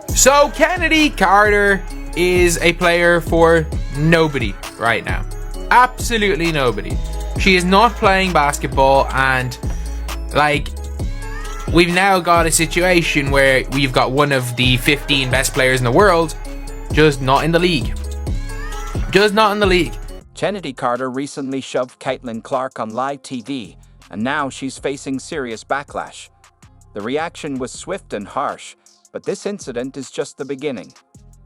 So Chennedy Carter is a player for nobody right now. Absolutely nobody. She is not playing basketball, and like, we've now got a situation where we've got one of the 15 best players in the world just not in the league. Just not in the league. Chennedy Carter recently shoved Caitlin Clark on live TV, and now she's facing serious backlash. The reaction was swift and harsh, but this incident is just the beginning.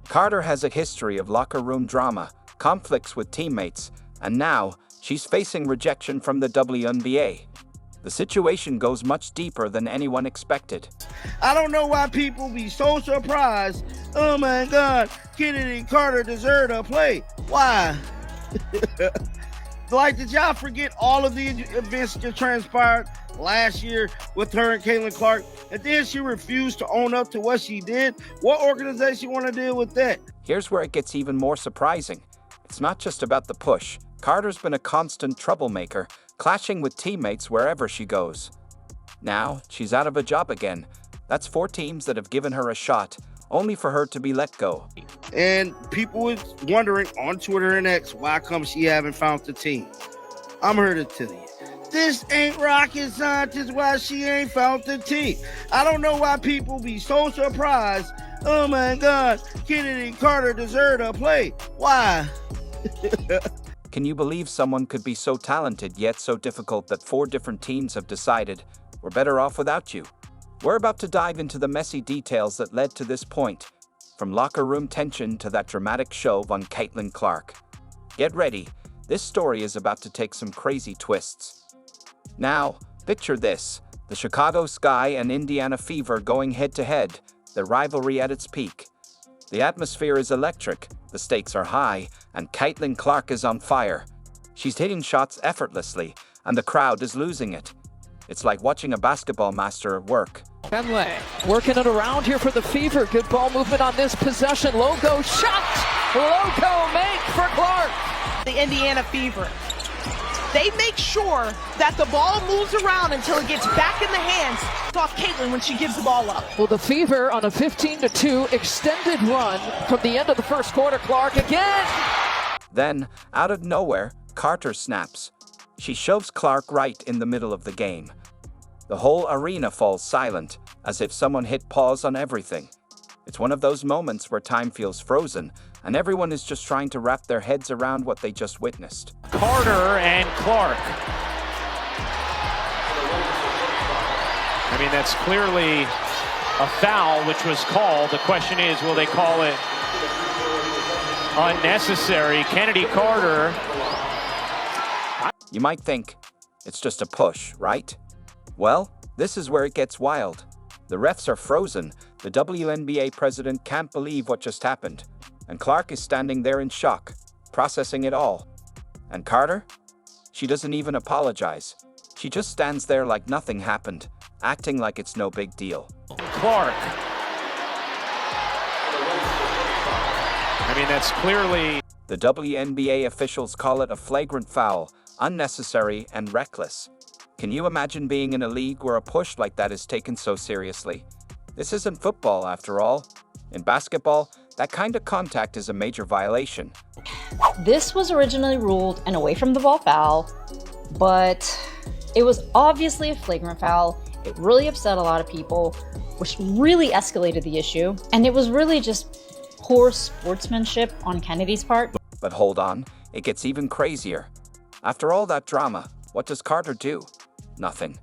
Carter has a history of locker room drama, conflicts with teammates, and now she's facing rejection from the WNBA. The situation goes much deeper than anyone expected. I don't know why people be so surprised. Oh my God, Chennedy Carter deserved a play. Why? Like, did y'all forget all of the events that transpired last year with her and Caitlin Clark? And then she refused to own up to what she did? What organization want to deal with that? Here's where it gets even more surprising. It's not just about the push. Carter's been a constant troublemaker, clashing with teammates wherever she goes. Now, she's out of a job again. That's 4 teams that have given her a shot, only for her to be let go. And people was wondering on Twitter and X, why come she haven't found the team? I'm here to tell you, this ain't rocket science why she ain't found the team. I don't know why people be so surprised. Oh my God, Chennedy Carter deserved a play. Why? Can you believe someone could be so talented yet so difficult that 4 different teams have decided we're better off without you? We're about to dive into the messy details that led to this point, from locker room tension to that dramatic shove on Caitlin Clark. Get ready, this story is about to take some crazy twists. Now, picture this, the Chicago Sky and Indiana Fever going head-to-head, their rivalry at its peak. The atmosphere is electric, the stakes are high, and Caitlin Clark is on fire. She's hitting shots effortlessly, and the crowd is losing it. It's like watching a basketball master at work. Chennedy working it around here for the Fever. Good ball movement on this possession. Logo shot. Logo make for Clark. The Indiana Fever. They make sure that the ball moves around until it gets back in the hands off Caitlin when she gives the ball up. Well, the Fever on a 15-2 extended run from the end of the first quarter. Clark again. Then, out of nowhere, Carter snaps. She shoves Clark right in the middle of the game. The whole arena falls silent, as if someone hit pause on everything. It's one of those moments where time feels frozen, and everyone is just trying to wrap their heads around what they just witnessed. Carter and Clark. I mean, that's clearly a foul, which was called. The question is, will they call it unnecessary? Chennedy Carter. You might think, it's just a push, right? Well, this is where it gets wild. The refs are frozen, the WNBA president can't believe what just happened, and Clark is standing there in shock, processing it all. And Carter? She doesn't even apologize. She just stands there like nothing happened, acting like it's no big deal. Clark. I mean, that's clearly... The WNBA officials call it a flagrant foul, unnecessary and reckless. Can you imagine being in a league where a push like that is taken so seriously? This isn't football, after all. In basketball, that kind of contact is a major violation. This was originally ruled an away from the ball foul, but it was obviously a flagrant foul. It really upset a lot of people, which really escalated the issue. And it was really just poor sportsmanship on Kennedy's part. But hold on, it gets even crazier. After all that drama, what does Carter do? Nothing.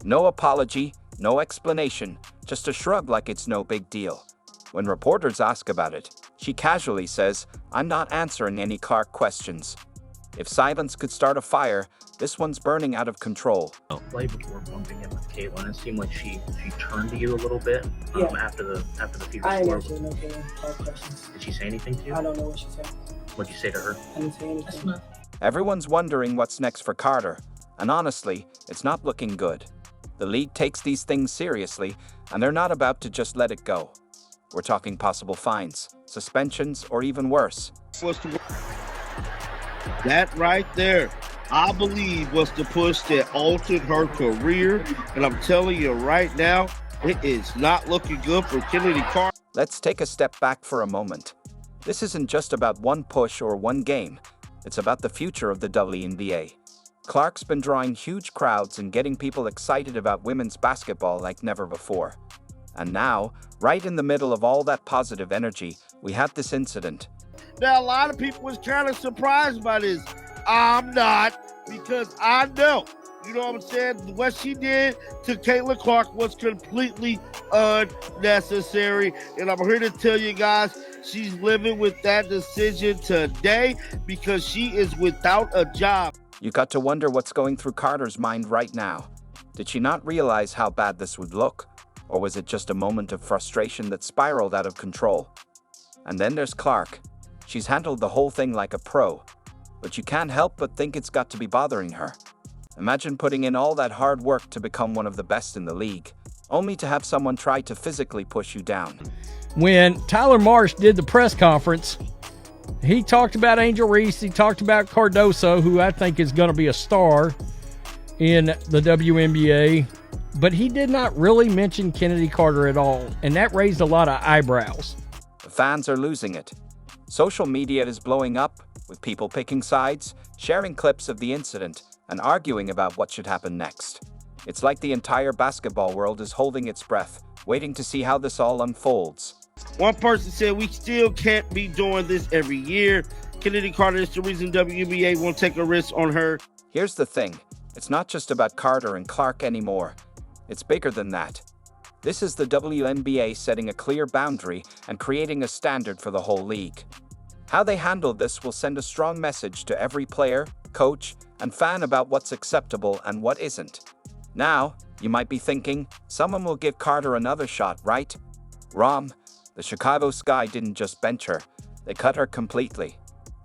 No apology, no explanation, just a shrug like it's no big deal. When reporters ask about it, she casually says, "I'm not answering any Clark questions." If silence could start a fire, this one's burning out of control. Play before bumping in with Caitlin, it seemed like she turned to you a little bit after the Fever I score. answered no questions. Did she say anything to you? I don't know what she said. What'd you say to her? I didn't say anything. Everyone's wondering what's next for Carter, and honestly, it's not looking good. The league takes these things seriously, and they're not about to just let it go. We're talking possible fines, suspensions, or even worse. That right there, I believe, was the push that altered her career. And I'm telling you right now, it is not looking good for Chennedy Carter. Let's take a step back for a moment. This isn't just about one push or one game. It's about the future of the WNBA. Clark's been drawing huge crowds and getting people excited about women's basketball like never before. And now, right in the middle of all that positive energy, we have this incident. Now, a lot of people was kind of surprised by this. I'm not, because I know, you know what I'm saying? What she did to Caitlin Clark was completely unnecessary. And I'm here to tell you guys, she's living with that decision today because she is without a job. You got to wonder what's going through Carter's mind right now. Did she not realize how bad this would look? Or was it just a moment of frustration that spiraled out of control? And then there's Clark. She's handled the whole thing like a pro. But you can't help but think it's got to be bothering her. Imagine putting in all that hard work to become one of the best in the league, only to have someone try to physically push you down. When Tyler Marsh did the press conference, he talked about Angel Reese, he talked about Cardoso, who I think is going to be a star in the WNBA, but he did not really mention Chennedy Carter at all, and that raised a lot of eyebrows. The fans are losing it. Social media is blowing up, with people picking sides, sharing clips of the incident, and arguing about what should happen next. It's like the entire basketball world is holding its breath, waiting to see how this all unfolds. One person said we still can't be doing this every year. Chennedy Carter is the reason WNBA won't take a risk on her. Here's the thing. It's not just about Carter and Clark anymore. It's bigger than that. This is the WNBA setting a clear boundary and creating a standard for the whole league. How they handle this will send a strong message to every player, coach, and fan about what's acceptable and what isn't. Now, you might be thinking, someone will give Carter another shot, right? Wrong. The Chicago Sky didn't just bench her, they cut her completely.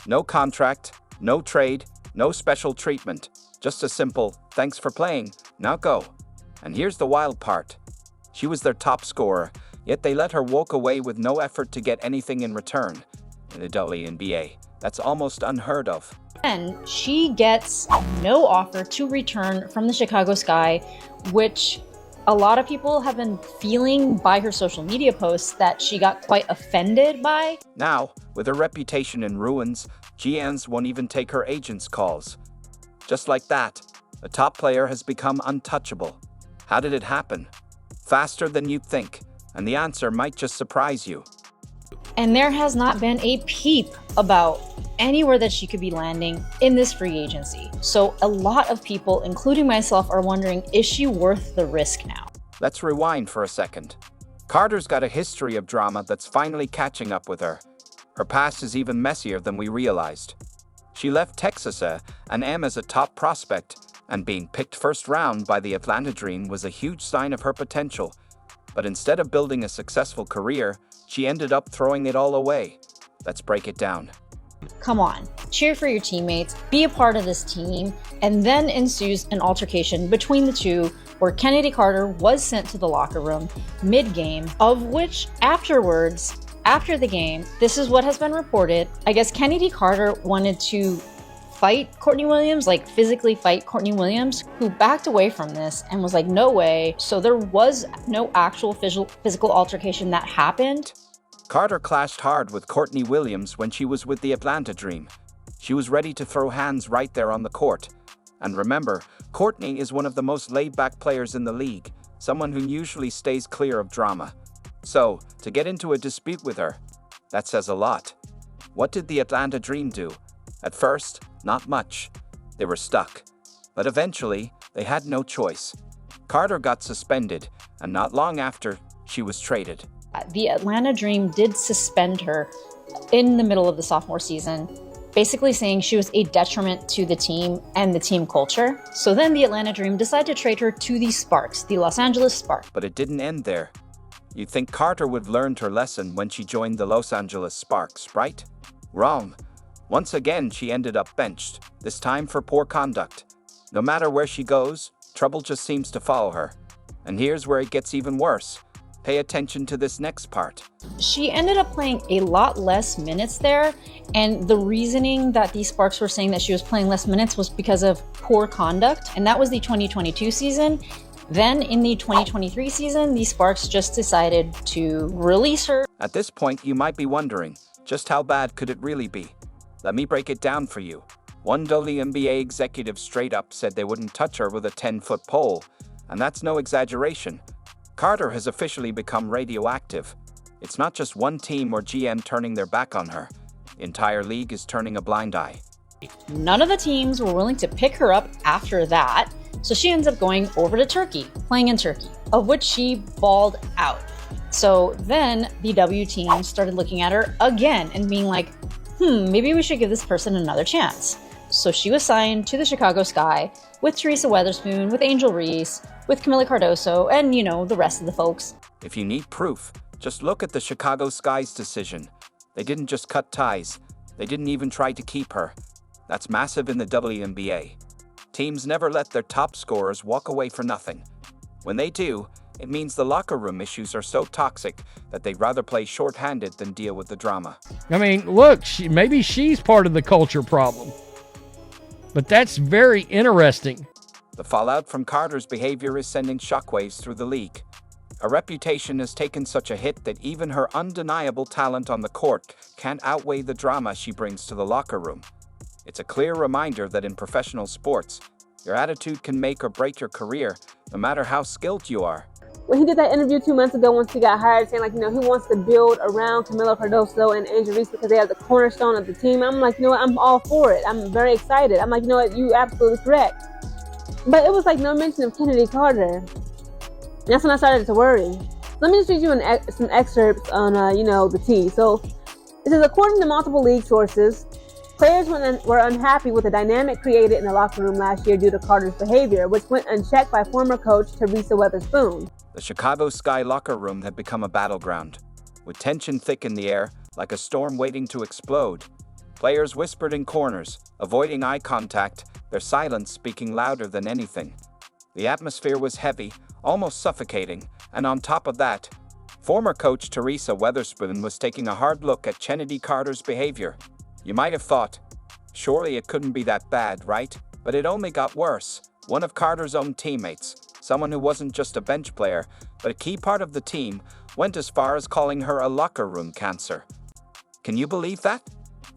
No contract, no trade, no special treatment. Just a simple, thanks for playing, now go. And here's the wild part. She was their top scorer, yet they let her walk away with no effort to get anything in return. In the WNBA, that's almost unheard of. And she gets no offer to return from the Chicago Sky, which a lot of people have been feeling by her social media posts that she got quite offended by. Now, with her reputation in ruins, GMs won't even take her agent's calls. Just like that, the top player has become untouchable. How did it happen? Faster than you'd think, and the answer might just surprise you. And there has not been a peep about anywhere that she could be landing in this free agency. So a lot of people, including myself, are wondering, is she worth the risk now? Let's rewind for a second. Carter's got a history of drama that's finally catching up with her. Her past is even messier than we realized. She left Texas A&M as a top prospect, and being picked first round by the Atlanta Dream was a huge sign of her potential. But instead of building a successful career, she ended up throwing it all away. Let's break it down. Come on, cheer for your teammates, be a part of this team, and then ensues an altercation between the two where Chennedy Carter was sent to the locker room mid-game, of which afterwards, after the game, this is what has been reported. I guess Chennedy Carter wanted to fight Courtney Williams, like physically fight Courtney Williams, who backed away from this and was like, no way. So there was no actual physical altercation that happened. Carter clashed hard with Courtney Williams when she was with the Atlanta Dream. She was ready to throw hands right there on the court. And remember, Courtney is one of the most laid-back players in the league, someone who usually stays clear of drama. So, to get into a dispute with her, that says a lot. What did the Atlanta Dream do? At first, not much. They were stuck. But eventually, they had no choice. Carter got suspended, and not long after, she was traded. The Atlanta Dream did suspend her in the middle of the sophomore season, basically saying she was a detriment to the team and the team culture. So then the Atlanta Dream decided to trade her to the Sparks, the Los Angeles Sparks. But it didn't end there. You'd think Carter would have learned her lesson when she joined the Los Angeles Sparks, right? Wrong. Once again, she ended up benched, this time for poor conduct. No matter where she goes, trouble just seems to follow her. And here's where it gets even worse. Pay attention to this next part. She ended up playing a lot less minutes there, and the reasoning that these Sparks were saying that she was playing less minutes was because of poor conduct, and that was the 2022 season. Then in the 2023 season, the Sparks just decided to release her. At this point, you might be wondering, just how bad could it really be? Let me break it down for you. One WNBA executive straight up said they wouldn't touch her with a 10-foot pole, and that's no exaggeration. Carter has officially become radioactive. It's not just one team or GM turning their back on her. The entire league is turning a blind eye. None of the teams were willing to pick her up after that, so she ends up going over to Turkey, playing in Turkey, of which she balled out. So then the W team started looking at her again and being like, maybe we should give this person another chance. So she was signed to the Chicago Sky with Teresa Weatherspoon, with Angel Reese, with Camila Cardoso, and the rest of the folks. If you need proof, just look at the Chicago Sky's decision. They didn't just cut ties. They didn't even try to keep her. That's massive in the WNBA. Teams never let their top scorers walk away for nothing. When they do, it means the locker room issues are so toxic that they'd rather play shorthanded than deal with the drama. I mean, look, maybe she's part of the culture problem. But that's very interesting. The fallout from Carter's behavior is sending shockwaves through the league. Her reputation has taken such a hit that even her undeniable talent on the court can't outweigh the drama she brings to the locker room. It's a clear reminder that in professional sports, your attitude can make or break your career, no matter how skilled you are. When he did that interview 2 months ago, once he got hired, saying he wants to build around Camila Cardoso and Angel Reese because they are the cornerstone of the team, I'm like, I'm all for it. I'm very excited. I'm like, you're absolutely correct. But it was no mention of Chennedy Carter. That's when I started to worry. Let me just read you some excerpts on, the tea. So it says, according to multiple league sources, players were unhappy with the dynamic created in the locker room last year due to Carter's behavior, which went unchecked by former coach Teresa Weatherspoon. The Chicago Sky locker room had become a battleground, with tension thick in the air, like a storm waiting to explode. Players whispered in corners, avoiding eye contact, their silence speaking louder than anything. The atmosphere was heavy, almost suffocating, and on top of that, former coach Teresa Weatherspoon was taking a hard look at Chennedy Carter's behavior. You might have thought, surely it couldn't be that bad, right? But it only got worse. One of Carter's own teammates, someone who wasn't just a bench player, but a key part of the team, went as far as calling her a locker room cancer. Can you believe that?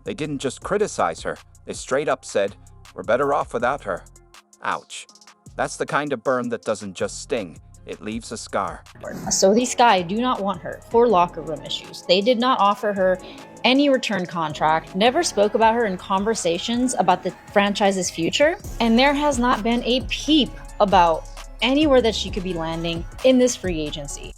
They didn't just criticize her, they straight up said, we're better off without her. Ouch. That's the kind of burn that doesn't just sting, it leaves a scar. So the Sky do not want her for locker room issues. They did not offer her any return contract, never spoke about her in conversations about the franchise's future, and there has not been a peep about anywhere that she could be landing in this free agency.